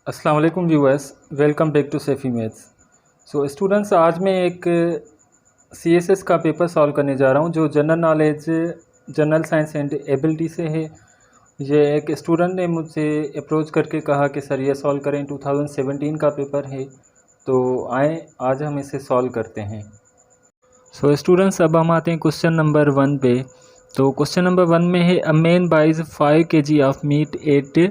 अस्सलाम वालेकुम viewers, welcome back to Saifi maths. So students, आज मैं एक सीएसएस का पेपर सॉल्व करने जा रहा हूं जो general knowledge, general science and ability से है। ये एक स्टूडेंट ने मुझसे अप्रोच करके कहा कि सर ये सॉल्व करें, 2017 का पेपर है, तो आए आज हम इसे सॉल्व करते हैं। सो स्टूडेंट्स, अब हम आते हैं क्वेश्चन नंबर 1 पे। तो क्वेश्चन नंबर 1 में है a man buys 5 kg of meat at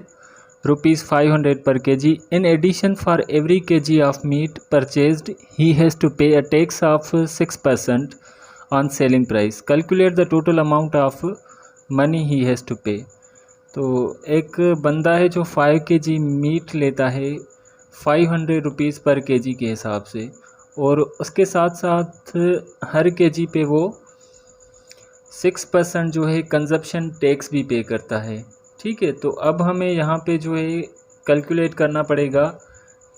₹500 per kg. In addition, for every kg of meat purchased, he has to pay a tax of 6% on selling price. Calculate the total amount of money he has to pay. तो एक बंदा है जो 5 kg meet लेता है 500 rupees पर KG के हिसाब से, और उसके साथ साथ हर केजी पे वो 6% जो है कंजप्शन टैक्स भी पे करता है। ठीक है, तो अब हमें यहाँ पे जो है कैलकुलेट करना पड़ेगा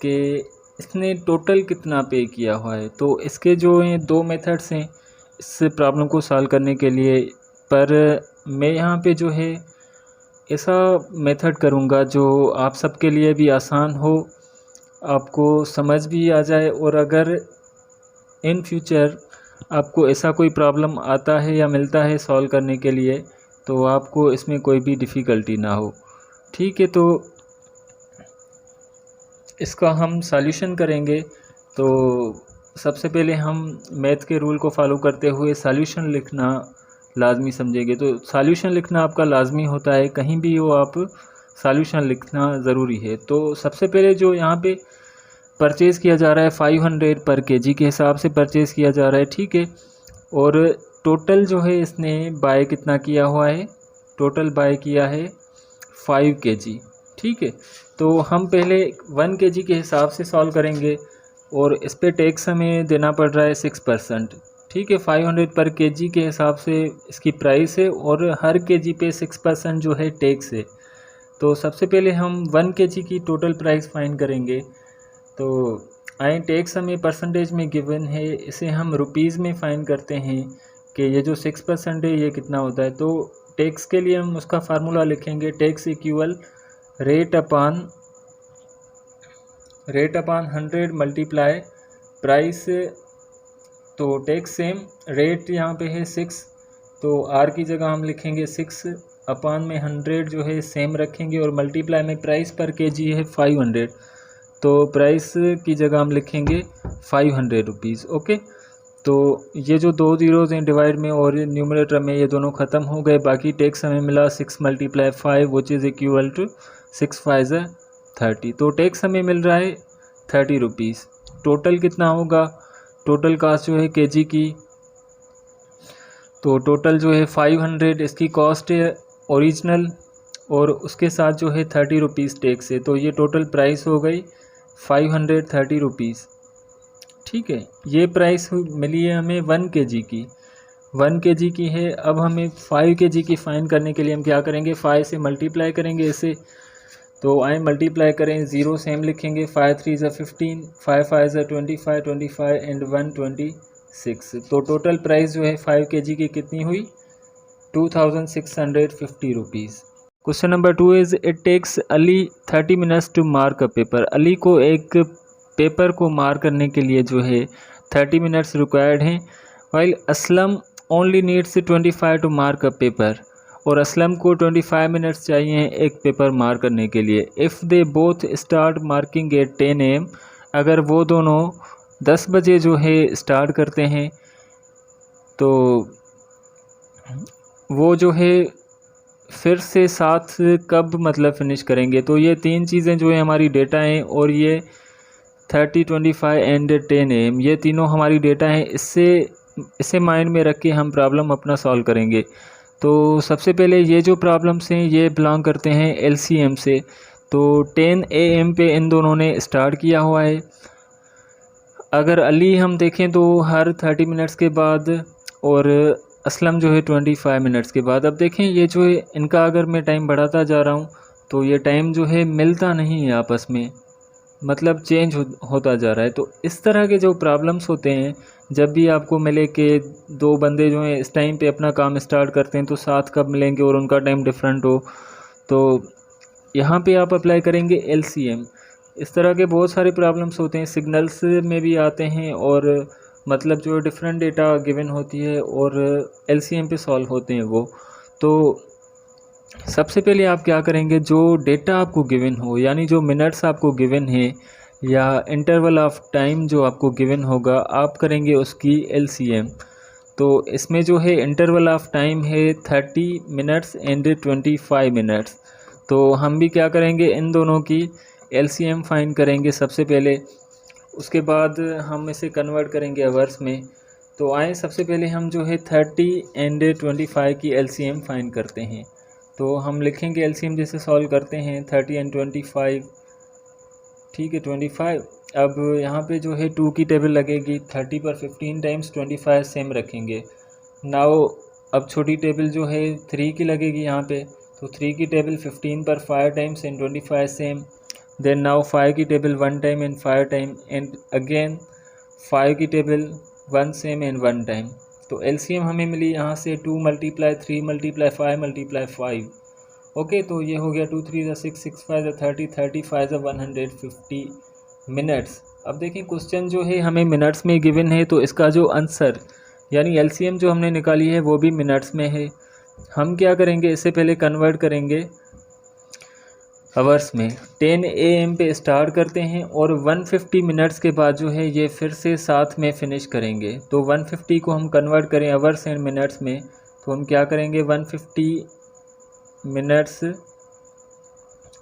कि इसने टोटल कितना पे किया हुआ है। तो इसके जो हैं दो मेथड्स हैं इस प्रॉब्लम को सॉल्व करने के लिए, पर मैं यहाँ पे जो है ऐसा मेथड करूँगा जो आप सबके लिए भी आसान हो, आपको समझ भी आ जाए, और अगर इन फ्यूचर आपको ऐसा कोई प्रॉब्लम आता है या मिलता है सॉल्व करने के लिए तो आपको इसमें कोई भी डिफ़िकल्टी ना हो। ठीक है, तो इसका हम सॉल्यूशन करेंगे। तो सबसे पहले हम मैथ के रूल को फॉलो करते हुए सॉल्यूशन लिखना लाजमी समझेंगे। तो सॉल्यूशन लिखना आपका लाजमी होता है, कहीं भी हो आप सॉल्यूशन लिखना ज़रूरी है। तो सबसे पहले जो यहाँ पे परचेज़ किया जा रहा है 500 पर केजी के हिसाब से परचेज़ किया जा रहा है। ठीक है, और टोटल जो है इसने बाय कितना किया हुआ है, टोटल बाय किया है 5 केजी। ठीक है, तो हम पहले 1 केजी के हिसाब से सॉल्व करेंगे और इस पे टैक्स हमें देना पड़ रहा है 6%। ठीक है, 500 पर केजी के हिसाब से इसकी प्राइस है और हर केजी पे 6% जो है टैक्स है। तो सबसे पहले हम 1 केजी की टोटल प्राइस फाइंड करेंगे। तो आए, टैक्स हमें परसेंटेज में गिवन है, इसे हम रुपीज़ में फाइंड करते हैं कि ये जो 6% है ये कितना होता है। तो टैक्स के लिए हम उसका फार्मूला लिखेंगे, tax equal rate upon 100 multiply price. तो टैक्स सेम, रेट यहाँ पे है 6, तो आर की जगह हम लिखेंगे 6 अपॉन में 100 जो है सेम रखेंगे, और मल्टीप्लाई में प्राइस पर केजी है 500, तो प्राइस की जगह हम लिखेंगे 500 रुपीज़। ओके, तो ये जो दो ज़ीरोज़ हैं डिवाइड में और न्यूमरेटर में, ये दोनों ख़त्म हो गए। बाकी टैक्स हमें मिला 6 multiply 5 which is equal to 6 5 30। तो टैक्स हमें मिल रहा है 30 रुपीज़। टोटल कितना होगा, टोटल कास्ट जो है केजी की, तो टोटल जो है 500 इसकी कॉस्ट है ओरिजिनल, और उसके साथ जो है 30 रुपीज़ टैक्स है। तो ये टोटल प्राइस हो गई 530 रुपीज़। ठीक है, ये प्राइस मिली है हमें 1 केजी की, 1 केजी की है। अब हमें 5 केजी की फाइंड करने के लिए हम क्या करेंगे, 5 से मल्टीप्लाई करेंगे इसे। तो आए मल्टीप्लाई करें, 0 सेम लिखेंगे, 5 3 ज़ा 15, 5 5 ज़ा 25, 25 एंड 1 26। तो टोटल प्राइस जो है 5 केजी की कितनी हुई, 2650 rupees. Question number 2 is it takes Ali 30 minutes to mark a paper. Ali को एक पेपर को मार्क करने के लिए जो है 30 मिनट्स रिक्वायर्ड हैं, while Aslam only needs 25 to mark a paper, और असलम को 25 मिनट्स चाहिए एक पेपर मार्क करने के लिए। If they both start marking at 10 AM, अगर वो दोनों 10 बजे जो है स्टार्ट करते हैं तो वो जो है फिर से साथ कब मतलब फिनिश करेंगे। तो ये तीन चीज़ें जो है हमारी डेटा हैं, और ये 30 25 एंड 10 AM ये तीनों हमारी डेटा हैं। इसे माइंड में रख के हम प्रॉब्लम अपना सॉल्व करेंगे। तो सबसे पहले ये जो प्रॉब्लम्स हैं ये बिलोंग करते हैं LCM से। तो 10 AM पे इन दोनों ने स्टार्ट किया हुआ है। अगर अली हम देखें तो हर 30 मिनट्स के बाद, और असलम जो है 25 मिनट्स के बाद। अब देखें ये जो है इनका अगर मैं टाइम बढ़ाता जा रहा हूँ तो ये टाइम जो है मिलता नहीं है आपस में, मतलब चेंज होता जा रहा है। तो इस तरह के जो प्रॉब्लम्स होते हैं, जब भी आपको मिले कि दो बंदे जो हैं इस टाइम पे अपना काम स्टार्ट करते हैं तो साथ कब मिलेंगे और उनका टाइम डिफरेंट हो, तो यहाँ पे आप अप्लाई करेंगे LCM। इस तरह के बहुत सारे प्रॉब्लम्स होते हैं, सिग्नल्स में भी आते हैं और मतलब जो डिफरेंट डेटा गिवन होती है और एलसीएम पे सॉल्व होते हैं वो। तो सबसे पहले आप क्या करेंगे, जो डेटा आपको गिवन हो यानी जो मिनट्स आपको गिवन है या इंटरवल ऑफ टाइम जो आपको गिवन होगा, आप करेंगे उसकी एलसीएम। तो इसमें जो है इंटरवल ऑफ टाइम है 30 मिनट्स एंड 25 मिनट्स। तो हम भी क्या करेंगे, इन दोनों की एलसीएम फाइंड करेंगे सबसे पहले, उसके बाद हम इसे कन्वर्ट करेंगे आवर्स में। तो आए सबसे पहले हम जो है 30 एंड 25 की एलसीएम फाइंड करते हैं। तो हम लिखेंगे एलसीएम जैसे सॉल्व करते हैं 30 एंड 25, ठीक है 25। अब यहाँ पे जो है 2 की टेबल लगेगी, 30 पर 15 टाइम्स 25 सेम रखेंगे। नाउ अब छोटी टेबल जो है 3 की लगेगी यहाँ पे, तो 3 की टेबल 15 पर 5 times and 25 same. Then now 5 की table 1 time and 5 time and again 5 की टेबल 1 सेम एंड 1 टाइम। तो एलसीएम हमें मिली यहाँ से 2 × 3 × 5 × 5। ओके, तो ये हो गया 2 3 6 6 5 30 35 150 मिनट्स। अब देखिए क्वेश्चन जो है हमें मिनट्स में गिवन है, तो इसका जो आंसर यानी एलसीएम जो हमने निकाली है वो भी मिनट्स में है। हम क्या करेंगे, इससे पहले कन्वर्ट करेंगे आवर्स में। 10 AM पे स्टार्ट करते हैं और 150 मिनट्स के बाद जो है ये फिर से साथ में फिनिश करेंगे। तो 150 को हम कन्वर्ट करें आवर्स एंड मिनट्स में, तो हम क्या करेंगे 150 मिनट्स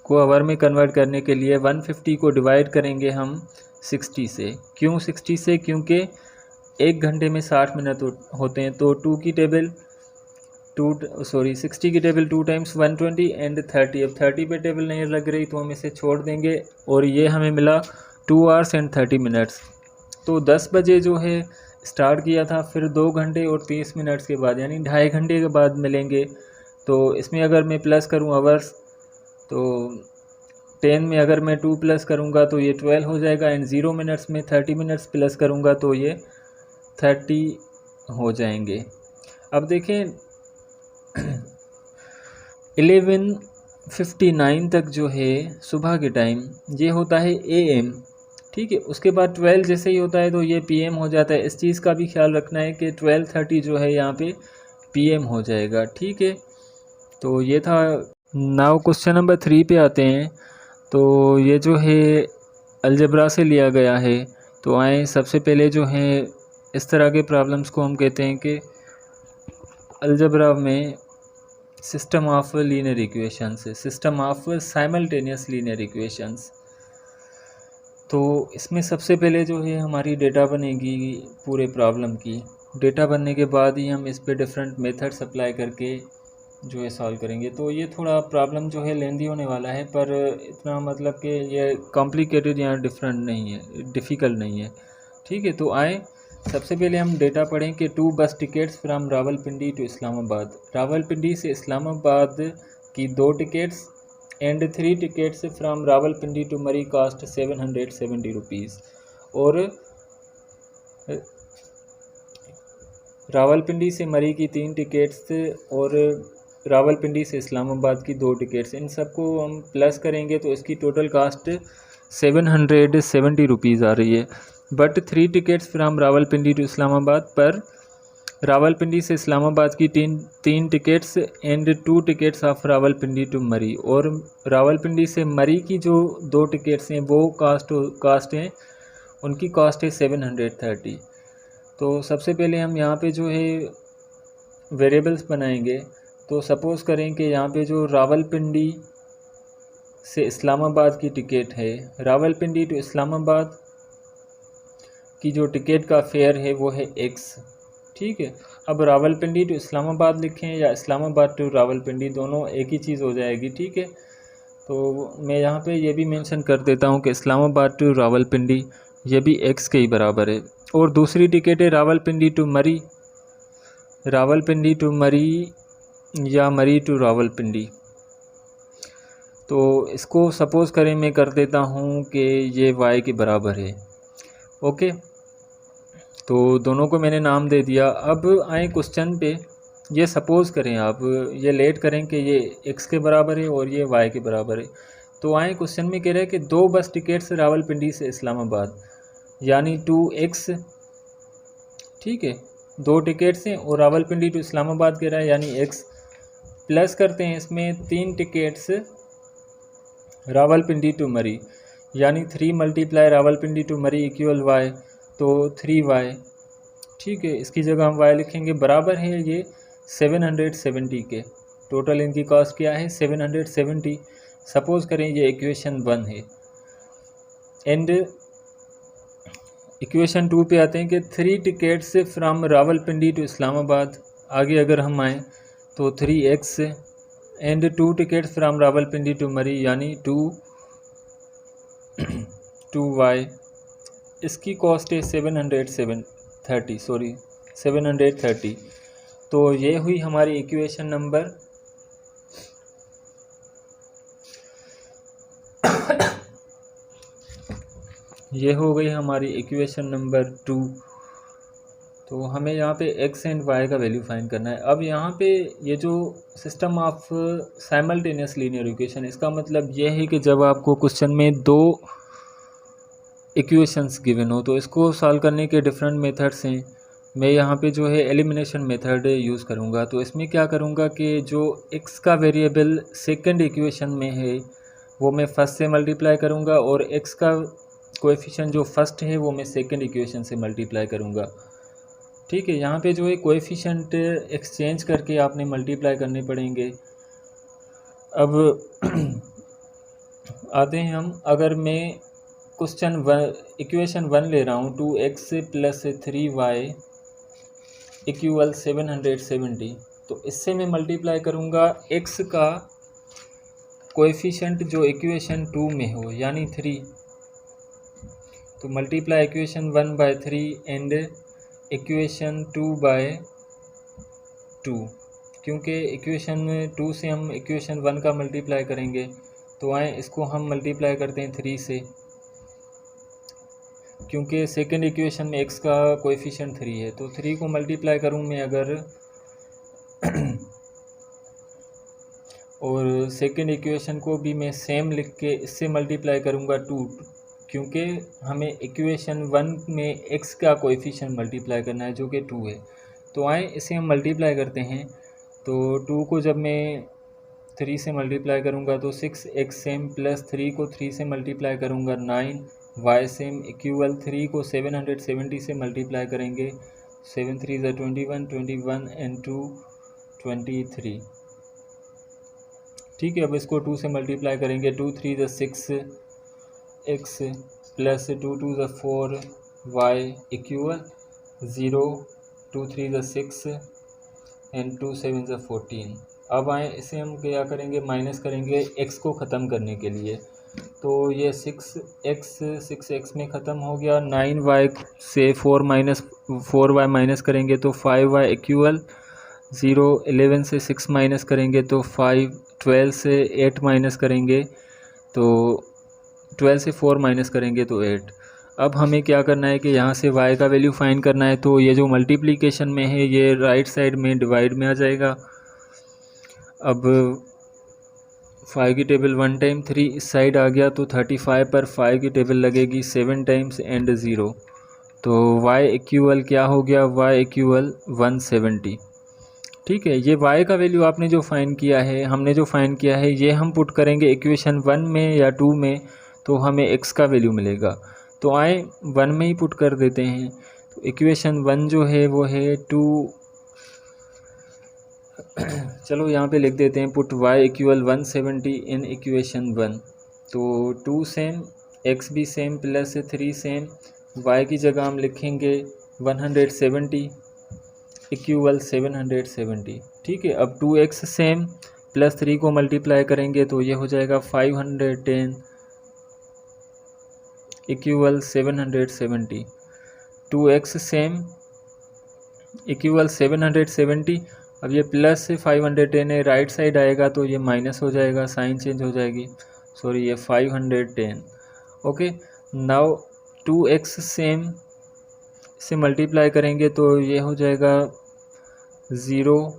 को आवर में कन्वर्ट करने के लिए 150 को डिवाइड करेंगे हम 60 से। क्यों 60 से, क्योंकि 1 घंटे में 60 मिनट होते हैं। तो 60 की टेबल 2 टाइम्स 120 एंड 30। अब 30 पे टेबल नहीं लग रही तो हम इसे छोड़ देंगे और ये हमें मिला 2 आवर्स एंड 30 मिनट्स। तो 10 बजे जो है स्टार्ट किया था, फिर 2 घंटे और 30 मिनट्स के बाद यानी 2.5 घंटे के बाद मिलेंगे। तो इसमें अगर मैं प्लस करूं आवर्स, तो 10 में अगर मैं 2 प्लस करूंगा तो ये 12 हो जाएगा एंड 0 मिनट्स में 30 मिनट्स प्लस करूंगा तो ये 30 हो जाएंगे। अब देखें 11:59 तक जो है सुबह के टाइम ये होता है AM, ठीक है। उसके बाद 12 जैसे ही होता है तो ये PM हो जाता है। इस चीज़ का भी ख्याल रखना है कि 12:30 जो है यहाँ पे PM हो जाएगा, ठीक है। तो ये था। नाउ क्वेश्चन नंबर 3 पे आते हैं। तो ये जो है अलजेब्रा से लिया गया है। तो आए सबसे पहले जो है इस तरह के प्रॉब्लम्स को हम कहते हैं कि अलजेब्रा में system of linear equations, system of simultaneous linear equations. तो इसमें सबसे पहले जो है हमारी डेटा बनेगी पूरे प्रॉब्लम की। डेटा बनने के बाद ही हम इस पे डिफरेंट मेथड्स अप्लाई करके जो है सॉल्व करेंगे। तो ये थोड़ा प्रॉब्लम जो है लेंदी होने वाला है, पर इतना मतलब कि ये कॉम्प्लिकेटेड या डिफ़िकल्ट नहीं है, ठीक है। तो आए सबसे पहले हम डेटा पढ़ें कि 2 bus tickets from Rawalpindi to Islamabad. Rawalpindi से इस्लामाबाद की 2 tickets and 3 tickets from Rawalpindi to Murree cost 770 rupees. और रावलपिंडी से मरी की 3 टिकट्स और रावलपिंडी से इस्लामाबाद की 2 टिकट्स, इन सबको हम प्लस करेंगे तो इसकी टोटल कास्ट 770 रुपीज़ आ रही है। But 3 tickets from Rawalpindi to Islamabad पर रावलपिंडी से इस्लामाबाद की 3 tickets and 2 tickets of Rawalpindi to Murree. और रावलपिंडी से मरी की जो 2 टिकट्स हैं वो कास्ट हैं, उनकी कास्ट है 730। तो सबसे पहले हम यहाँ पे जो है वेरिएबल्स बनाएंगे। तो सपोज़ करें कि यहाँ पे जो रावलपिंडी से इस्लामाबाद की टिकट है, रावलपिंडी टू इस्लामाबाद की जो टिकट का फेयर है वो है X, ठीक है। अब रावलपिंडी टू इस्लामाबाद लिखें या इस्लामाबाद टू रावलपिंडी, दोनों एक ही चीज़ हो जाएगी, ठीक है। तो मैं यहाँ पे ये भी मेंशन कर देता हूँ कि इस्लामाबाद टू रावलपिंडी ये भी X के ही बराबर है। और दूसरी टिकट है रावलपिंडी टू मरी, रावलपिंडी टू मरी या मरी टू रावलपिंडी। तो इसको सपोज़ करें मैं कर देता हूँ कि ये Y के बराबर है, ओके। तो दोनों को मैंने नाम दे दिया। अब आए क्वेश्चन पे, ये सपोज़ करें आप, ये लेट करें कि ये X के बराबर है और ये Y के बराबर है। तो आए क्वेश्चन में कह रहा है कि 2 बस टिकट्स रावलपिंडी से इस्लामाबाद यानी 2x, ठीक है, 2 टिकट्स हैं और रावलपिंडी टू इस्लामाबाद कह रहा है यानी x, प्लस करते हैं इसमें 3 टिकट्स रावलपिंडी टू मरी यानी 3 मल्टीप्लाई रावलपिंडी टू मरी इक्वल y, तो 3y, ठीक है, इसकी जगह हम y लिखेंगे, बराबर है ये 770 के। टोटल इनकी कॉस्ट क्या है 770। सपोज करें ये इक्वेशन 1 है एंड इक्वेशन 2 पे आते हैं कि 3 tickets from Rawalpindi to Islamabad, आगे अगर हम आएँ तो 3x and 2 tickets from Rawalpindi to Murree यानी 2y, इसकी कॉस्ट है 730। तो ये हुई हमारी इक्वेशन नंबर ये हो गई हमारी इक्वेशन नंबर 2। तो हमें यहाँ पे x एंड y का वैल्यू फाइंड करना है। अब यहाँ पे ये जो system of simultaneous linear equation, इसका मतलब ये है कि जब आपको क्वेश्चन में 2 इक्वेशंस गिवन हो तो इसको सॉल्व करने के डिफरेंट मेथड्स हैं। मैं यहाँ पे जो है एलिमिनेशन मेथड यूज़ करूँगा। तो इसमें क्या करूँगा कि जो x का वेरिएबल सेकंड इक्वेशन में है वो मैं फर्स्ट से मल्टीप्लाई करूँगा और x का कोएफिशिएंट जो फर्स्ट है वो मैं सेकंड इक्वेशन से मल्टीप्लाई करूँगा, ठीक है। यहाँ पे जो है कोएफिशिएंट एक्सचेंज करके आपने मल्टीप्लाई करने पड़ेंगे। अब आते हैं हम, अगर मैं इक्वेशन 1 ले रहा हूँ 2x प्लस 3y इक्वल 770, तो इससे मैं मल्टीप्लाई करूँगा x का कोएफिशिएंट जो इक्वेशन 2 में हो यानी 3, तो multiply equation 1 by 3 and equation 2 by 2, क्योंकि इक्वेशन 2 से हम इक्वेशन 1 का मल्टीप्लाई करेंगे। तो आए इसको हम मल्टीप्लाई करते हैं 3 से, क्योंकि सेकंड इक्वेशन में x का कोएफिशिएंट 3 है। तो 3 को मल्टीप्लाई करूँ मैं अगर और सेकंड इक्वेशन को भी मैं सेम लिख के इससे मल्टीप्लाई करूँगा 2, क्योंकि हमें इक्वेशन 1 में x का कोएफिशिएंट मल्टीप्लाई करना है जो कि 2 है। तो आए इसे हम मल्टीप्लाई करते हैं। तो 2 को जब मैं 3 से मल्टीप्लाई करूँगा तो 6x सेम प्लस 3 को 3 से मल्टीप्लाई करूँगा 9y सेम इक्वल 3 को 770 से मल्टीप्लाई करेंगे 7 3 ज़ा 21 एंड 2 23, ठीक है। अब इसको 2 से मल्टीप्लाई करेंगे 2 3 ज़ा 6x प्लस 2 2 ज़ा 4y इक्वल 0 2 3 ज़ा 6 एंड 2 7 ज़ा 14। अब आए इसे हम क्या करेंगे, माइनस करेंगे x को ख़त्म करने के लिए। तो ये 6x में ख़त्म हो गया, 9y से 4y माइनस करेंगे तो 5y इक्वल 0, 11 से 6 माइनस करेंगे तो 5, 12 से 8 माइनस करेंगे तो 12 से 4 माइनस करेंगे तो 8। अब हमें क्या करना है कि यहाँ से y का वैल्यू फाइंड करना है। तो ये जो मल्टीप्लिकेशन में है ये राइट साइड में डिवाइड में आ जाएगा। अब 5 की टेबल 1 टाइम 3 इस साइड आ गया तो 35 पर 5 की टेबल लगेगी 7 टाइम्स एंड 0, तो y इक्वल क्या हो गया, y इक्वल 170, ठीक है। ये y का वैल्यू आपने जो फाइंड किया है, हमने जो फाइंड किया है, ये हम पुट करेंगे इक्वेशन 1 में या 2 में तो हमें x का वैल्यू मिलेगा। तो आए 1 में ही पुट कर देते हैं। तो इक्वेशन 1 जो है वो है 2, चलो यहाँ पे लिख देते हैं put y equal 170 in equation 1। तो 2 सेम, x भी सेम प्लस 3 सेम, y की जगह हम लिखेंगे 170 इक्वल 770, ठीक है। अब 2x सेम प्लस 3 को मल्टीप्लाई करेंगे तो ये हो जाएगा 510 इक्वल 770, 2x सेम इक्वल 770। अब ये प्लस से 510 है, राइट साइड आएगा तो ये माइनस हो जाएगा, साइन चेंज हो जाएगी, सॉरी ये 510, ओके। नाउ 2x सेम से मल्टीप्लाई करेंगे तो ये हो जाएगा 0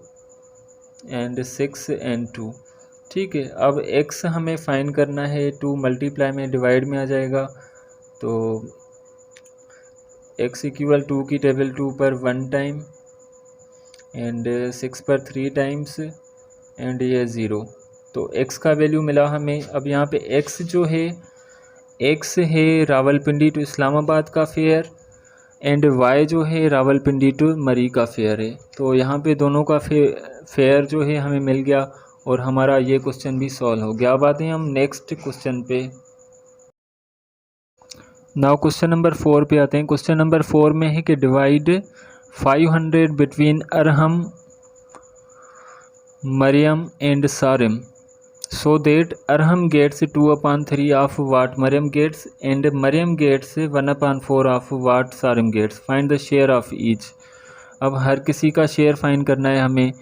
एंड 6 एंड 2, ठीक है, अब x हमें फाइंड करना है, 2 मल्टीप्लाई में डिवाइड में आ जाएगा, तो x इक्वल 2 की टेबल 2 पर 1 टाइम एंड 6 पर 3 टाइम्स एंड ये 0। तो x का वैल्यू मिला हमें। अब यहाँ पे x जो है, x है रावलपिंडी टू इस्लामाबाद का फेयर एंड y जो है रावलपिंडी टू मरी का फेयर है। तो यहाँ पे दोनों का फेयर जो है हमें मिल गया और हमारा ये क्वेश्चन भी सॉल्व हो गया। अब आते हैं हम नेक्स्ट क्वेश्चन पे। नाउ क्वेश्चन नंबर 4 पे आते हैं। क्वेश्चन नंबर 4 में है कि divide 500 between Arham, Mariam and Sarim so that Arham gets 2/3 of what Maryam gets and Maryam gets 1/4 of what Sarim gets. Find the share of each. अब हर किसी का शेयर फाइंड करना है हमें,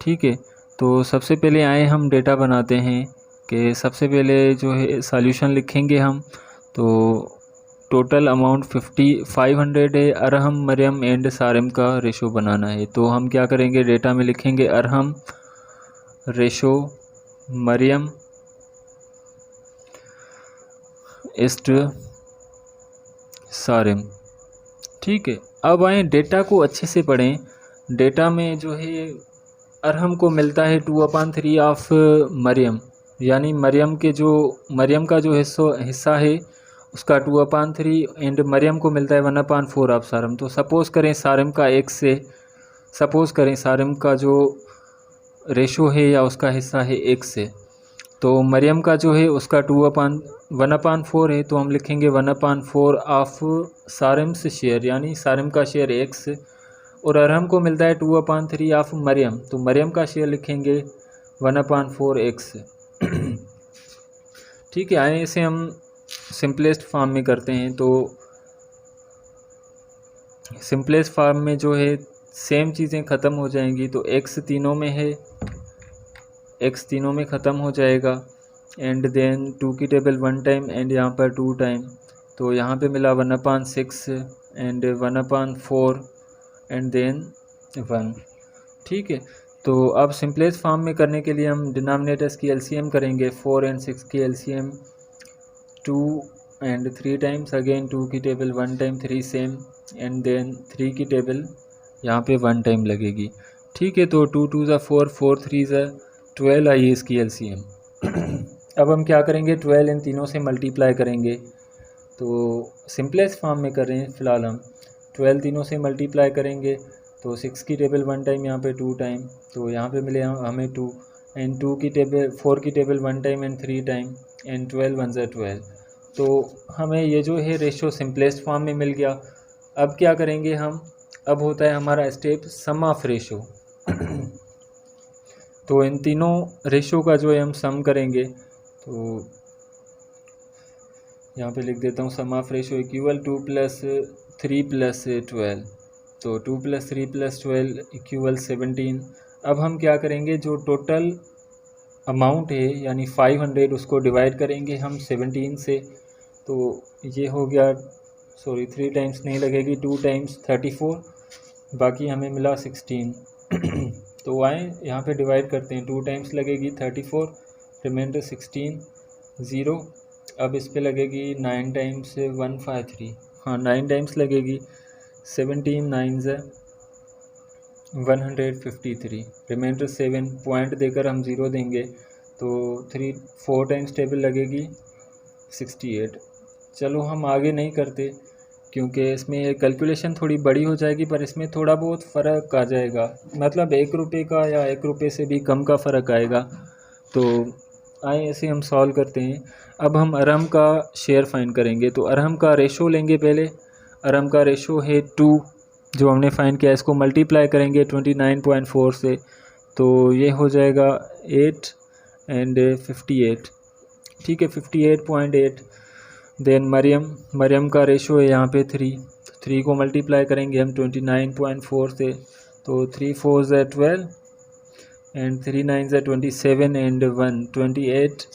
ठीक है। तो सबसे पहले आए हम डेटा बनाते हैं कि सबसे पहले जो है सॉल्यूशन लिखेंगे हम। तो टोटल अमाउंट 500 है, अरहम, मरियम एंड सारिम का रेशो बनाना है। तो हम क्या करेंगे, डेटा में लिखेंगे अरहम रेशो मरियम इस्ट सारिम, ठीक है। अब आए डेटा को अच्छे से पढ़ें। डेटा में जो है अरहम को मिलता है 2/3 ऑफ मरियम, यानी मरियम का जो हिस्सा है उसका 2/3 एंड मरियम को मिलता है 1/4 ऑफ सारिम। तो सपोज़ करें सारिम का जो रेशो है या उसका हिस्सा है 1 से, तो मरियम का जो है उसका 1/4 है, तो हम लिखेंगे 1/4 ऑफ सारिम से शेयर, यानी सारिम का शेयर x, और अरहम को मिलता है 2/3 ऑफ मरियम, तो मरियम का शेयर लिखेंगे 1/4 x। ठीक है, आए इसे हम सिंपलेस्ट फॉर्म में करते हैं। तो सिंपलेस्ट फॉर्म में जो है सेम चीज़ें ख़त्म हो जाएंगी। तो x तीनों में है, x तीनों में ख़त्म हो जाएगा एंड देन 2 की टेबल 1 टाइम एंड यहाँ पर 2 टाइम, तो यहाँ पे मिला 1/6 एंड 1/4 एंड देन 1। ठीक है, तो अब सिंपलेस्ट फॉर्म में करने के लिए हम डिनोमिनेटर्स की एलसीएम करेंगे। 4 एंड 6 की एलसीएम 2 एंड 3 टाइम्स, अगेन 2 की table 1 time 3 same and then 3 की टेबल यहाँ पे 1 टाइम लगेगी। ठीक है, तो 2 2 4 4 3 12 आई इसकी एलसीएम। अब हम क्या करेंगे, 12 इन तीनों से मल्टीप्लाई करेंगे। तो सिंपलेस्ट फॉर्म में कर रहे हैं फ़िलहाल हम, 12 तीनों से मल्टीप्लाई करेंगे तो 6 की टेबल 1 टाइम, यहाँ पे 2 टाइम, तो यहाँ पे मिले हमें 2 एंड 4 की table 1 time and 3 time and 12 1 12। तो हमें ये जो है रेशो सिंपलेस्ट फॉर्म में मिल गया। अब क्या करेंगे हम, अब होता है हमारा स्टेप सम ऑफ रेशो। तो इन तीनों रेशो का जो है हम सम करेंगे। तो यहाँ पे लिख देता हूँ सम ऑफ रेशो इक्वल 2 + 3 + 12, तो 2 + 3 + 12 इक्वल 17। अब हम क्या करेंगे, जो टोटल अमाउंट है यानी 500 उसको डिवाइड करेंगे हम 17 से, तो ये हो गया, सॉरी 3 टाइम्स नहीं लगेगी, 2 टाइम्स 34, बाकी हमें मिला 16। तो आए यहाँ पे डिवाइड करते हैं, 2 टाइम्स लगेगी 34, रिमाइंडर 16 0। अब इस पे लगेगी 9 टाइम्स 153, हाँ 9 टाइम्स लगेगी, 17 9 153, रिमाइंडर 7, पॉइंट देकर हम 0 देंगे, तो 4 टाइम्स टेबल लगेगी 68। चलो हम आगे नहीं करते क्योंकि इसमें कैलकुलेशन थोड़ी बड़ी हो जाएगी, पर इसमें थोड़ा बहुत फ़र्क आ जाएगा, मतलब 1 रुपये का या 1 रुपये से भी कम का फ़र्क आएगा। तो आए ऐसे हम सॉल्व करते हैं। अब हम अरहम का शेयर फाइंड करेंगे। तो अरहम का रेशो लेंगे पहले, अरहम का रेशो है 2, जो हमने फाइंड किया, इसको मल्टीप्लाई करेंगे 29.4 से, तो ये हो जाएगा 8 एंड 58। ठीक है, 58.8। देन मरियम का रेशो है यहाँ पे 3 को मल्टीप्लाई करेंगे हम 29.4 से, तो 3 4 12 एंड 3 9 27 एंड 1 28।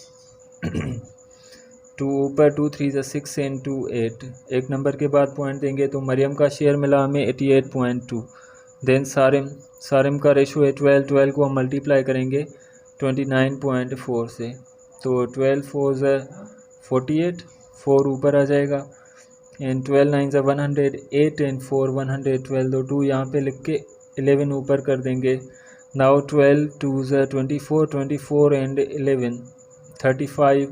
2 ऊपर 2 3 6 एंड 2 8, एक नंबर के बाद पॉइंट देंगे, तो मरियम का शेयर मिला हमें 88.2। देन सारिम का रेशो है 12 को हम मल्टीप्लाई करेंगे 29.4 से, तो 12 4 ज़ा 48, 4 ऊपर आ जाएगा, एंड 12 9 ज़ा 108 एंड 4 112, तो 2 यहाँ पे लिख के 11 ऊपर कर देंगे। नाउ 12 2 ज़ा 24, 24 एंड 11 35,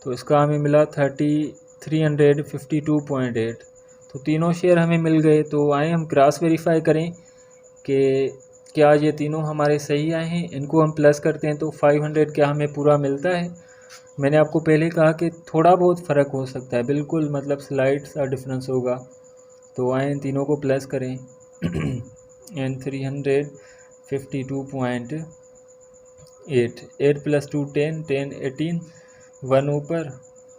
तो इसका हमें मिला 352.8। तो तीनों शेयर हमें मिल गए। तो आए हम क्रॉस वेरीफाई करें कि क्या ये तीनों हमारे सही आए हैं। इनको हम प्लस करते हैं तो 500 क्या हमें पूरा मिलता है। मैंने आपको पहले कहा कि थोड़ा बहुत फ़र्क हो सकता है, बिल्कुल मतलब स्लाइड सा डिफरेंस होगा। तो आए इन तीनों को प्लस करें एंड 352.8, 8 + 2 10, 10 18, 1 ऊपर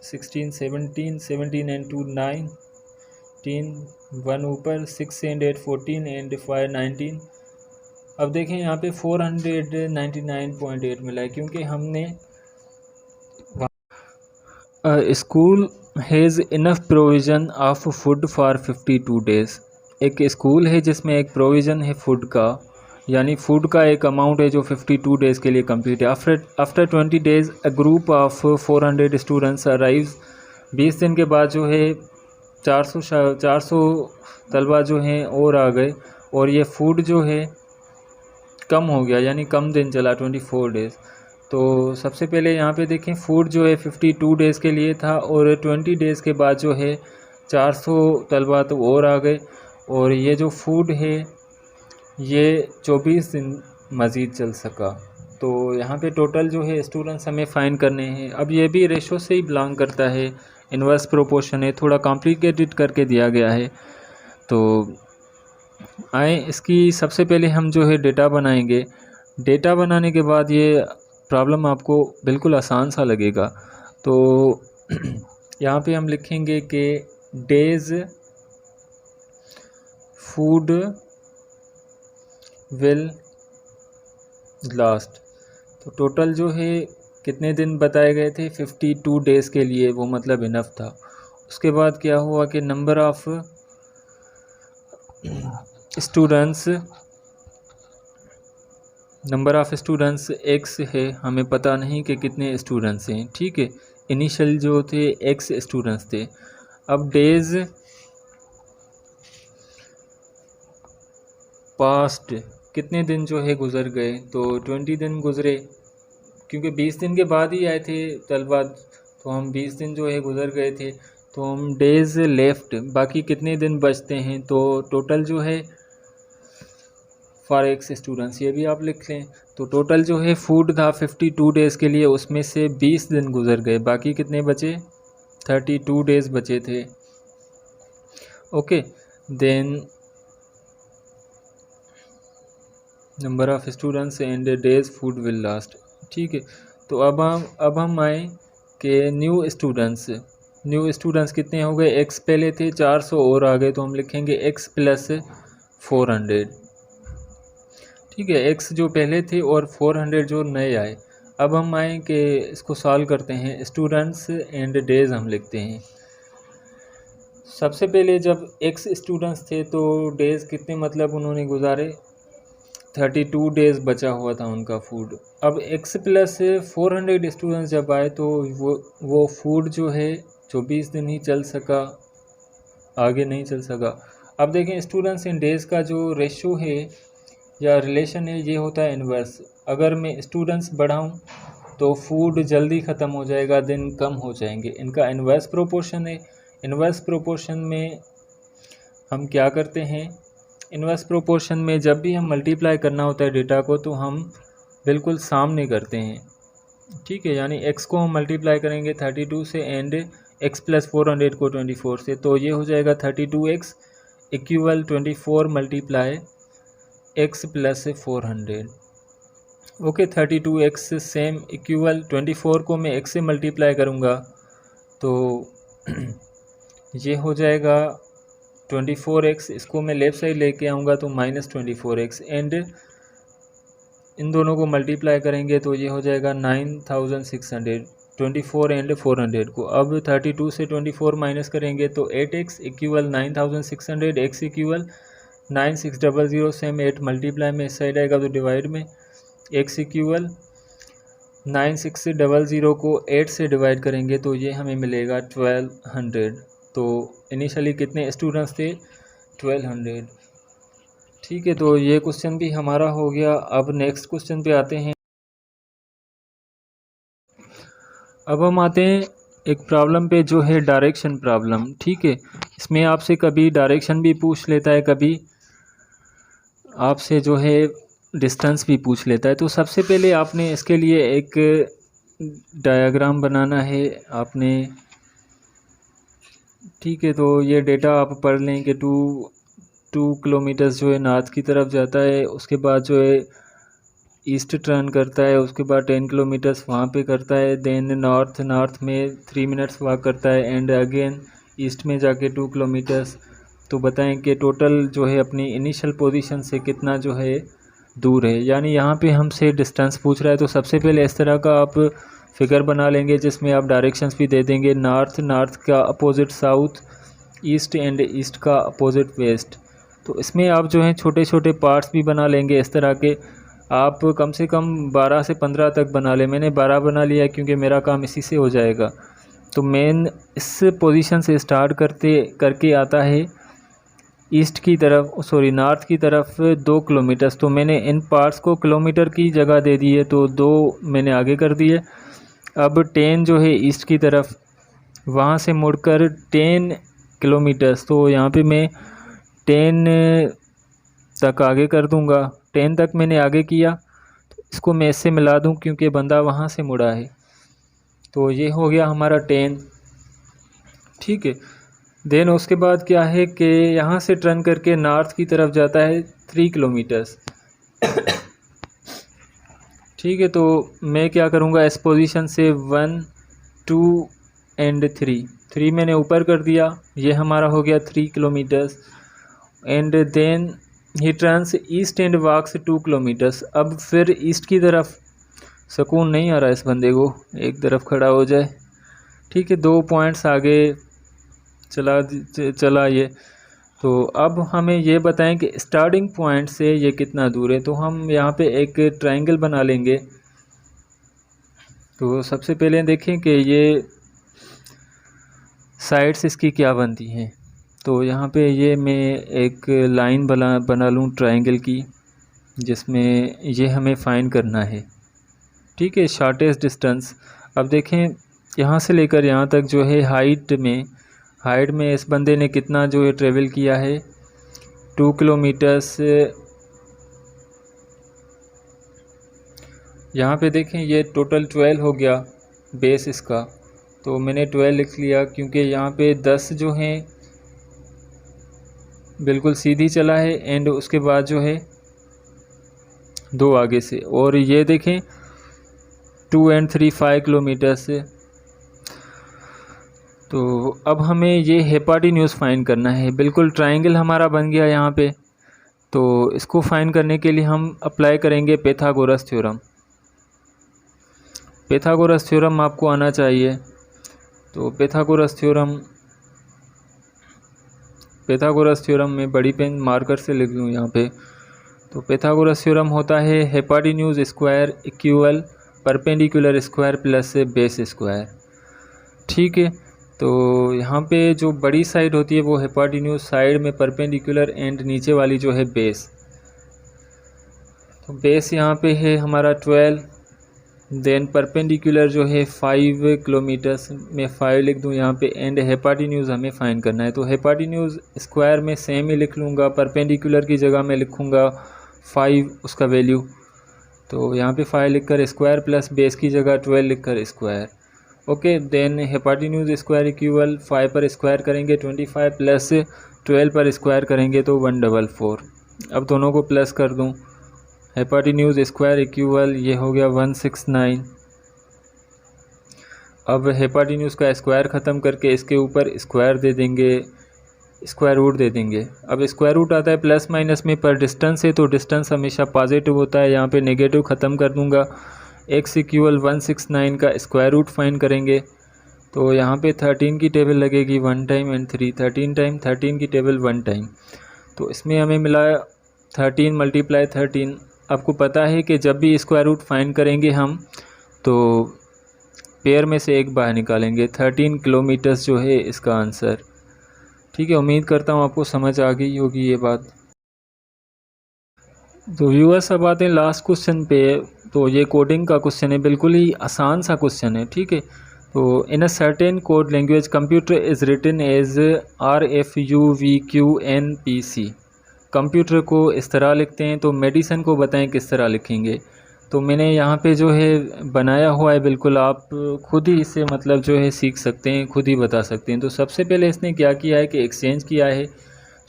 16 17, 17 एंड 2 19, 1 ऊपर 6 एंड 8 14 एंड 5 19। अब देखें यहाँ पे 499.8 मिला है, क्योंकि हमने school has enough provision of food for 52 days. एक स्कूल है जिसमें एक प्रोविज़न है फूड का, यानी फूड का एक अमाउंट है जो 52 डेज़ के लिए कंप्लीट है। After 20 days a group of 400 students arrives. 20 दिन के बाद जो है 400 तलबा जो हैं और आ गए, और ये फूड जो है कम हो गया, यानी कम दिन चला 24 डेज़। तो सबसे पहले यहाँ पे देखें फूड जो है 52 डेज़ के लिए था, और 20 डेज़ के बाद जो है 400 तलबा तो और आ गए, और ये जो फूड है ये 24 दिन मज़ीद चल सका। तो यहाँ पे टोटल जो है स्टूडेंट्स हमें फ़ाइंड करने हैं। अब ये भी रेशो से ही बिलोंग करता है, इन्वर्स प्रोपोर्शन है, थोड़ा कॉम्प्लिकेटेड करके दिया गया है। तो आए इसकी सबसे पहले हम जो है डेटा बनाएंगे। डेटा बनाने के बाद ये प्रॉब्लम आपको बिल्कुल आसान सा लगेगा। तो यहाँ पे हम लिखेंगे कि डेज़ फूड विल लास्ट। तो टोटल जो है कितने दिन बताए गए थे 52 डेज़ के लिए, वो मतलब इनफ था। उसके बाद क्या हुआ कि नंबर ऑफ़ स्टूडेंट्स एक्स है, हमें पता नहीं कि कितने स्टूडेंट्स हैं, ठीक है। इनिशियल जो थे एक्स स्टूडेंट्स थे। अब डेज़ पास्ट, कितने दिन जो है गुज़र गए, तो 20 दिन गुज़रे, क्योंकि 20 दिन के बाद ही आए थे तलबा, तो हम 20 दिन जो है गुज़र गए थे। तो हम डेज़ लेफ्ट, बाकी कितने दिन बचते हैं, तो टोटल जो है फॉर एक्स स्टूडेंट्स, ये भी आप लिख लें। तो टोटल जो है फूड था 52 डेज़ के लिए, उसमें से 20 दिन गुज़र गए, बाकी कितने बचे 32 डेज़ बचे थे। Okay, then number of students and days food will last, ठीक है। तो अब हम आए कि न्यू स्टूडेंट्स कितने हो गए, एक्स पहले थे 400 और आ गए, तो हम लिखेंगे एक्स प्लस 400, ठीक है। एक्स जो पहले थे और 400 जो नए आए। अब हम आए कि इसको सॉल्व करते हैं। स्टूडेंट्स एंड डेज़ हम लिखते हैं। सबसे पहले जब एक्स स्टूडेंट्स थे तो डेज़ कितने मतलब उन्होंने गुजारे, 32 डेज़ बचा हुआ था उनका फूड। अब एक्स प्लस 400 स्टूडेंट्स जब आए तो वो फूड जो है 24 दिन ही चल सका, आगे नहीं चल सका। अब देखें स्टूडेंट्स इन डेज़ का जो रेशो है या रिलेशन है, ये होता है इन्वर्स। अगर मैं स्टूडेंट्स बढ़ाऊं तो फूड जल्दी ख़त्म हो जाएगा, दिन कम हो जाएंगे। इनका इन्वर्स प्रोपोर्शन है। इन्वर्स प्रोपोर्शन में हम क्या करते हैं, इन्वर्स प्रोपोर्शन में जब भी हम मल्टीप्लाई करना होता है डेटा को, तो हम बिल्कुल सामने करते हैं, ठीक है। यानी x को हम मल्टीप्लाई करेंगे 32 से एंड x प्लस 400 को 24 से, तो ये हो जाएगा 32x equal 24 multiply x plus 400। Okay, 32x same equal 24 को मैं x से मल्टीप्लाई करूँगा तो ये हो जाएगा 24x, इसको मैं लेफ़्ट साइड लेके आऊँगा तो -24x, एंड इन दोनों को मल्टीप्लाई करेंगे तो ये हो जाएगा 9600, 24 एंड 400 को। अब 32 से 24 माइनस करेंगे तो 8x equal 9600, x equal 9600, same 8 multiply में इस साइड आएगा तो डिवाइड में, x इक्वल 9600 को 8 से डिवाइड करेंगे तो ये हमें मिलेगा 1200। तो इनिशियली कितने स्टूडेंट्स थे? 1200। ठीक है, तो ये क्वेश्चन भी हमारा हो गया। अब नेक्स्ट क्वेश्चन पे आते हैं। अब हम आते हैं एक प्रॉब्लम पे जो है डायरेक्शन प्रॉब्लम। ठीक है, इसमें आपसे कभी डायरेक्शन भी पूछ लेता है, कभी आपसे जो है डिस्टेंस भी पूछ लेता है। तो सबसे पहले आपने इसके लिए एक डायग्राम बनाना है आपने। ठीक है, तो ये डेटा आप पढ़ लें कि 2 किलोमीटर्स जो है नॉर्थ की तरफ जाता है, उसके बाद जो है ईस्ट टर्न करता है, उसके बाद 10 किलोमीटर्स वहाँ पे करता है, देन नॉर्थ में 3 मिनट्स वॉक करता है, एंड अगेन ईस्ट में जाके 2 किलोमीटर्स। तो बताएं कि टोटल जो है अपनी इनिशियल पोजीशन से कितना जो है दूर है। यानी यहाँ पे हमसे डिस्टेंस पूछ रहा है। तो सबसे पहले इस तरह का आप फिगर बना लेंगे जिसमें आप डायरेक्शंस भी दे देंगे। नॉर्थ का opposite south, east and east का अपोजिट वेस्ट। तो इसमें आप जो है छोटे छोटे पार्ट्स भी बना लेंगे इस तरह के। आप कम से कम 12 से 15 तक बना लें। मैंने 12 बना लिया क्योंकि मेरा काम इसी से हो जाएगा। तो मेन इस पोजीशन से स्टार्ट करके आता है ईस्ट की तरफ, नॉर्थ की तरफ 2 किलोमीटर्स। तो मैंने इन पार्ट्स को किलोमीटर की जगह दे दी है, तो 2 मैंने आगे कर दिए। अब 10 जो है ईस्ट की तरफ, वहाँ से मुड़कर 10 किलोमीटर्स। तो यहाँ पे मैं 10 तक आगे कर दूँगा। 10 तक मैंने आगे किया, तो इसको मैं इससे मिला दूँ क्योंकि बंदा वहाँ से मुड़ा है। तो ये हो गया हमारा 10। ठीक है, देन उसके बाद क्या है कि यहाँ से टर्न करके नॉर्थ की तरफ जाता है 3 किलोमीटर्स। ठीक है, तो मैं क्या करूँगा, इस पोजीशन से 1 2 एंड 3 मैंने ऊपर कर दिया। ये हमारा हो गया 3 kilometres. And then he turns east and walks 2 kilometres. अब फिर ईस्ट की तरफ, सुकून नहीं आ रहा इस बंदे को, एक तरफ खड़ा हो जाए। ठीक है, 2 पॉइंट्स आगे चला ये। तो अब हमें ये बताएं कि स्टार्टिंग पॉइंट से ये कितना दूर है। तो हम यहाँ पे एक ट्रायंगल बना लेंगे। तो सबसे पहले देखें कि ये साइड्स इसकी क्या बनती हैं। तो यहाँ पे ये मैं एक लाइन बना लूँ ट्रायंगल की, जिसमें ये हमें फाइंड करना है। ठीक है, शॉर्टेस्ट डिस्टेंस। अब देखें यहाँ से लेकर यहाँ तक जो है हाइट में इस बंदे ने कितना जो है ट्रेवल किया है, 2 किलोमीटर्स। यहाँ पे देखें ये टोटल 12 हो गया बेस इसका। तो मैंने 12 लिख लिया क्योंकि यहाँ पे 10 जो हैं बिल्कुल सीधी चला है, एंड उसके बाद जो है 2 आगे से। और ये देखें 2 एंड 3 5 किलोमीटर से। तो अब हमें ये हिपोटेन्यूज फाइंड करना है। बिल्कुल ट्रायंगल हमारा बन गया यहाँ पे। तो इसको फाइंड करने के लिए हम अप्लाई करेंगे पाइथागोरस थ्योरम। पाइथागोरस थ्योरम आपको आना चाहिए। तो पाइथागोरस थ्योरम में बड़ी पेन मार्कर से लिख लूँ यहाँ पे। तो पाइथागोरस थ्योरम होता है hypotenuse square equal perpendicular square plus base square. ठीक है, तो यहाँ पे जो बड़ी साइड होती है वो हिपोटेन्यूज साइड में परपेंडिकुलर, एंड नीचे वाली जो है बेस। तो बेस यहाँ पे है हमारा 12, देन परपेंडिकुलर जो है 5 किलोमीटर्स, में 5 लिख दूँ यहाँ पे, एंड हिपोटेन्यूज हमें फाइंड करना है। तो हिपोटेन्यूज स्क्वायर में सेम ही लिख लूँगा, परपेंडिकुलर की जगह में लिखूँगा 5 उसका वैल्यू। तो यहाँ पे 5 लिख कर स्क्वायर प्लस बेस की जगह 12 लिख कर square. Okay, then hypotenuse square equal 5 पर स्क्वायर करेंगे 25 प्लस 12 पर स्क्वायर करेंगे तो 144। अब दोनों को प्लस कर दूँ, हिपोटेन्यूज स्क्वायर इक्वल ये हो गया 169। अब हिपोटेन्यूज का स्क्वायर ख़त्म करके इसके ऊपर स्क्वायर दे देंगे, स्क्वायर रूट दे देंगे। अब स्क्वायर रूट आता है प्लस माइनस में, पर डिस्टेंस है तो डिस्टेंस हमेशा पॉजिटिव होता है। यहाँ पे नेगेटिव ख़त्म कर दूँगा। x इक्वल 169 का स्क्वायर रूट फाइंड करेंगे। तो यहाँ पे 13 की टेबल लगेगी 1 टाइम एंड 3, 13 टाइम 13 की टेबल 1 टाइम। तो इसमें हमें मिला 13 × 13। आपको पता है कि जब भी स्क्वायर रूट फाइंड करेंगे हम, तो पेयर में से एक बाहर निकालेंगे। 13 किलोमीटर्स जो है इसका आंसर। ठीक है, उम्मीद करता हूँ आपको समझ आ गई होगी ये बात। तो व्यूअर्स अब आते हैं लास्ट क्वेश्चन पे। तो ये कोडिंग का क्वेश्चन है, बिल्कुल ही आसान सा क्वेश्चन है। ठीक है, तो in a certain code language computer is written as RFUVQNPC। Computer को इस तरह लिखते हैं, तो मेडिसिन को बताएं किस तरह लिखेंगे। तो मैंने यहाँ पे जो है बनाया हुआ है, बिल्कुल आप खुद ही इससे मतलब जो है सीख सकते हैं, खुद ही बता सकते हैं। तो सबसे पहले इसने क्या किया है कि एक्सचेंज किया है,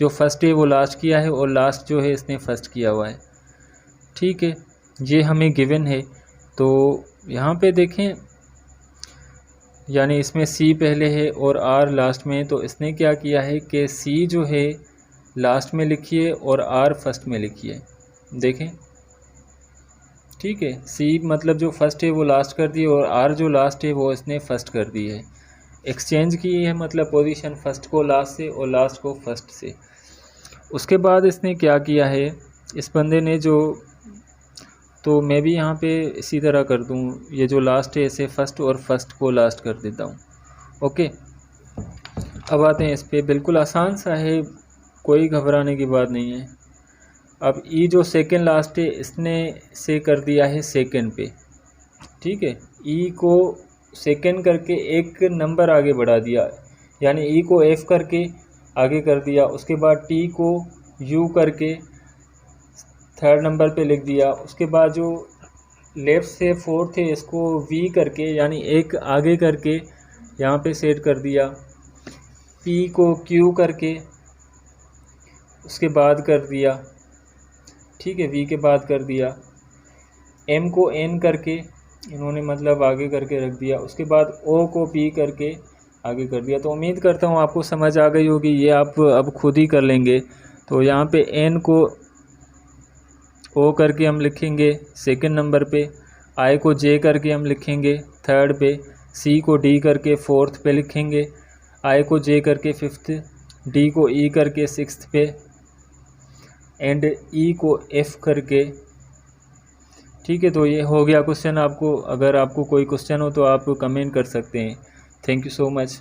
जो फर्स्ट है वो लास्ट किया है और लास्ट जो है इसने फर्स्ट किया हुआ है। ठीक है, ये हमें गिवन है। तो यहाँ पे देखें, यानी इसमें C पहले है और R लास्ट में, तो इसने क्या किया है कि C जो है लास्ट में लिखिए और R फर्स्ट में लिखिए। देखें, ठीक है, C मतलब जो फर्स्ट है वो लास्ट कर दी और R जो लास्ट है वो इसने फर्स्ट कर दी है। एक्सचेंज की है, मतलब पोजीशन फर्स्ट को लास्ट से और लास्ट को फर्स्ट से। उसके बाद इसने क्या किया है इस बंदे ने, जो तो मैं भी यहाँ पे इसी तरह कर दूँ, ये जो लास्ट है इसे फर्स्ट और फर्स्ट को लास्ट कर देता हूँ। ओके, अब आते हैं इस पे। बिल्कुल आसान सा है, कोई घबराने की बात नहीं है। अब ई जो सेकंड लास्ट है इसने से कर दिया है सेकंड पे। ठीक है, ई को सेकंड करके एक नंबर आगे बढ़ा दिया, यानी ई को एफ करके आगे कर दिया। उसके बाद टी को यू करके थर्ड नंबर पे लिख दिया। उसके बाद जो लेफ़्ट से फोर्थ है इसको वी करके, यानी एक आगे करके यहाँ पे सेट कर दिया। पी को क्यू करके उसके बाद कर दिया। ठीक है, वी के बाद कर दिया। एम को एन करके इन्होंने मतलब आगे करके रख दिया। उसके बाद ओ को पी करके आगे कर दिया। तो उम्मीद करता हूँ आपको समझ आ गई होगी, ये आप अब खुद ही कर लेंगे। तो यहाँ पे एन को ओ करके हम लिखेंगे सेकंड नंबर पे, आई को जे करके हम लिखेंगे थर्ड पे, सी को डी करके फोर्थ पे लिखेंगे, आई को जे करके फिफ्थ, डी को ई करके सिक्स्थ पे एंड ई को एफ करके। ठीक है, तो ये हो गया क्वेश्चन। आपको अगर आपको कोई क्वेश्चन हो तो आप कमेंट कर सकते हैं। Thank you so much.